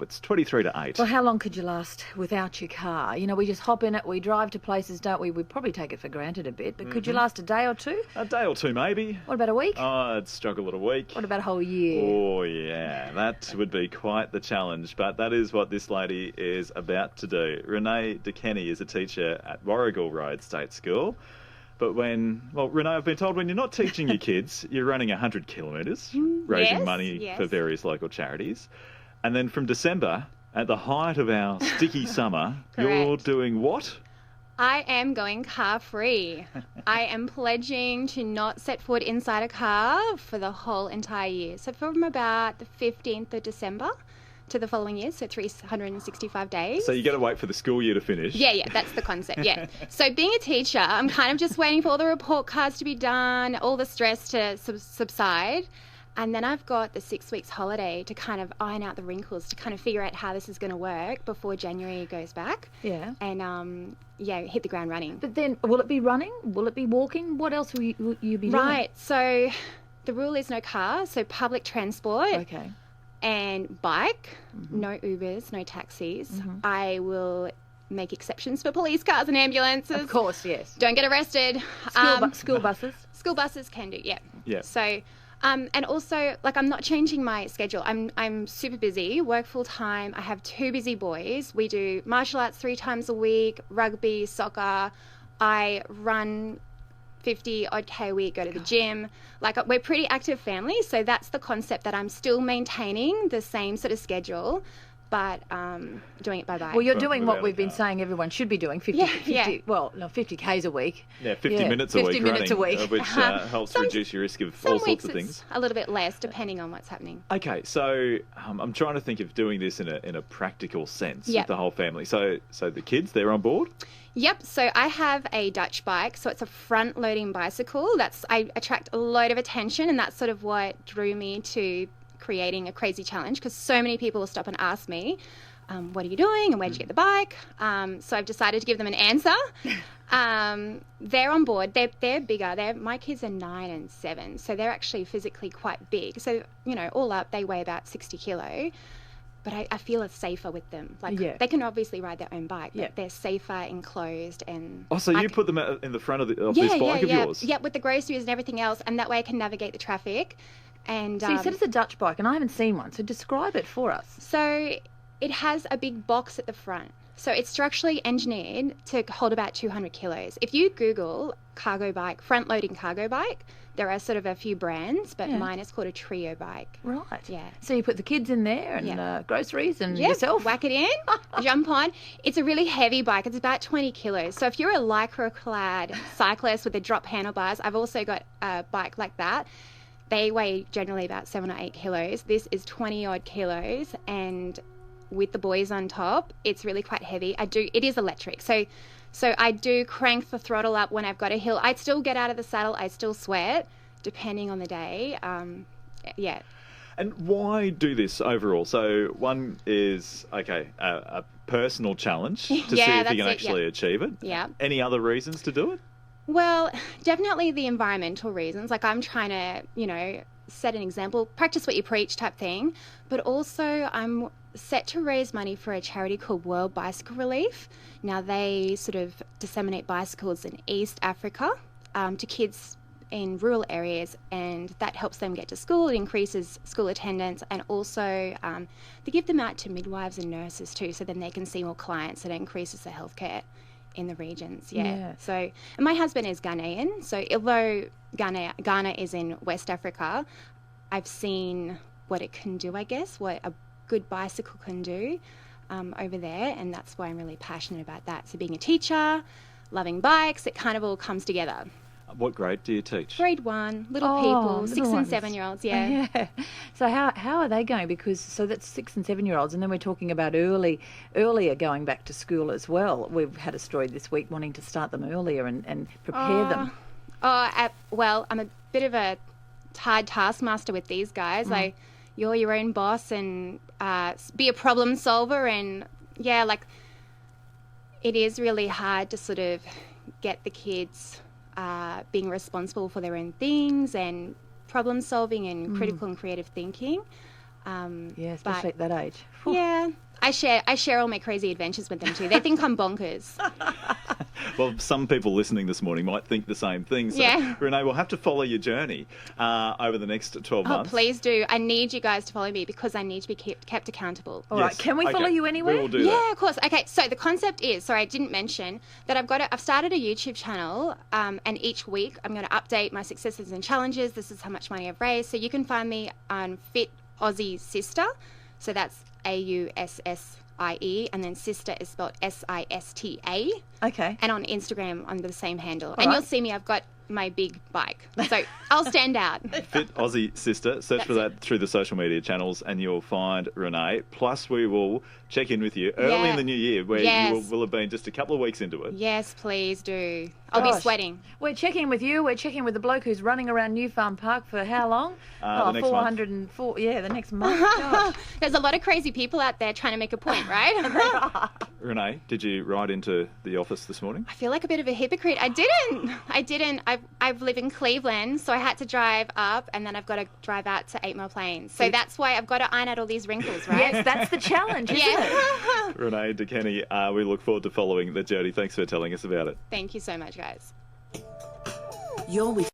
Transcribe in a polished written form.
It's 23 to 8. Well, how long could you last without your car? You know, we just hop in it, we drive to places, don't we? We probably take it for granted a bit, but could you last a day or two? A day or two, maybe. What about a week? Oh, I'd struggle at a week. What about a whole year? Oh, yeah, that would be quite the challenge, but that is what this lady is about to do. Renee DeKenny is a teacher at Warrigal Road State School. But Renee, I've been told when you're not teaching your kids, you're running 100 kilometres, raising money for various local charities. And then from December, at the height of our sticky summer, you're doing what? I am going car-free. I am pledging to not set foot inside a car for the whole entire year. So from about the 15th of December to the following year, so 365 days. So you got to wait for the school year to finish. Yeah, that's the concept, yeah. So being a teacher, I'm kind of just waiting for all the report cards to be done, all the stress to subside. And then I've got the 6 weeks holiday to kind of iron out the wrinkles, to kind of figure out how this is going to work before January goes back. Yeah. And, hit the ground running. But then, will it be running? Will it be walking? What else will you be doing? Right. So the rule is no car, so public transport. Okay. And bike, no Ubers, no taxis. I make exceptions for police cars and ambulances. Of course, yes. Don't get arrested. School buses? School buses can do, yeah. Yeah. So... and also, I'm not changing my schedule. I'm super busy, work full time. I have 2 busy boys. We do martial arts 3 times a week, rugby, soccer. I run 50 odd K a week, go to the gym. We're a pretty active family, so that's the concept, that I'm still maintaining the same sort of schedule, but doing it by bike. Well, you're doing what we've been saying everyone should be doing, 50 Ks a week. Yeah, 50 minutes a week 50 minutes a week. which helps reduce your risk of all sorts of things. A little bit less, depending on what's happening. Okay, so I'm trying to think of doing this in a practical sense with the whole family. So the kids, they're on board? Yep, so I have a Dutch bike, so it's a front-loading bicycle. I attract a load of attention, and that's sort of what drew me to creating a crazy challenge, because so many people will stop and ask me, what are you doing and where did you get the bike? So I've decided to give them an answer. They're on board. They're bigger. My kids are 9 and 7, so they're actually physically quite big. So, all up, they weigh about 60 kilo. But I feel it's safer with them. They can obviously ride their own bike, but they're safer, enclosed, and... Oh, so you put them in the front of this bike of yours? Yeah, with the groceries and everything else, and that way I can navigate the traffic. And so you said it's a Dutch bike, and I haven't seen one, so describe it for us. So it has a big box at the front. So it's structurally engineered to hold about 200 kilos. If you Google cargo bike, front-loading cargo bike, there are sort of a few brands, but mine is called a Trio bike. Right. Yeah. So you put the kids in there and groceries and yourself? Whack it in, jump on. It's a really heavy bike. It's about 20 kilos. So if you're a lycra-clad cyclist with a drop handlebars, I've also got a bike like that. They weigh generally about 7 or 8 kilos. This is 20-odd kilos, and with the boys on top, it's really quite heavy. It is electric. So I do crank the throttle up when I've got a hill. I still get out of the saddle. I still sweat, depending on the day. Yeah. And why do this overall? So one is, a personal challenge to see if you can actually achieve it. Yeah. Any other reasons to do it? Well, definitely the environmental reasons. I'm trying to, set an example, practice what you preach type thing. But also I'm set to raise money for a charity called World Bicycle Relief. Now, they sort of disseminate bicycles in East Africa to kids in rural areas, and that helps them get to school. It increases school attendance, and also they give them out to midwives and nurses too, so then they can see more clients, and it increases the healthcare in the regions. So, and my husband is Ghanaian, so although Ghana is in West Africa, I've seen what it can do, I guess, what a good bicycle can do over there, and that's why I'm really passionate about that. So being a teacher, loving bikes, it kind of all comes together. What grade do you teach? Grade 1, little people, 6 and 7-year-olds, yeah. So how are they going? Because so that's 6 and 7-year-olds, and then we're talking about earlier going back to school as well. We've had a story this week wanting to start them earlier and prepare them. Well, I'm a bit of a hard taskmaster with these guys. You're your own boss, and be a problem solver, and it is really hard to sort of get the kids being responsible for their own things and problem solving and critical and creative thinking. Yeah, especially at that age. Phew. Yeah, I share all my crazy adventures with them too. They think I'm bonkers. Well, some people listening this morning might think the same thing. So, Yeah. Renee, we'll have to follow your journey over the next 12 Oh, months. please do. I need you guys to follow me because I need to be kept accountable. All right, Yes. can we follow Okay, you anywhere? We will do Yeah, that. of course. Okay, so the concept is, sorry, I didn't mention that I've started a YouTube channel, and each week I'm going to update my successes and challenges. This is how much money I've raised. So you can find me on Fit Aussie Sister. So that's AUSSIE, and then sister is spelled SISTA. Okay. And on Instagram on the same handle. All And right. you'll see me, I've got my big bike. So I'll stand out. Fit Aussie Sister. Search for that through the social media channels and you'll find Renee. Plus, we will check in with you early Yeah. in the new year where Yes. you will have been just a couple of weeks into it. Yes, please do. I'll be Gosh. sweating. We're checking with you. We're checking with the bloke who's running around New Farm Park for how long? The next month. 404. Yeah, the next month. Gosh. There's a lot of crazy people out there trying to make a point, right? Renee, did you ride into the office this morning? I feel like a bit of a hypocrite. I didn't. I live in Cleveland, so I had to drive up, and then I've got to drive out to 8 Mile Plains. So that's why I've got to iron out all these wrinkles, right? Yes, that's the challenge, isn't it? Yeah. Renee DeKenny, we look forward to following the journey. Thanks for telling us about it. Thank you so much, guys. You're with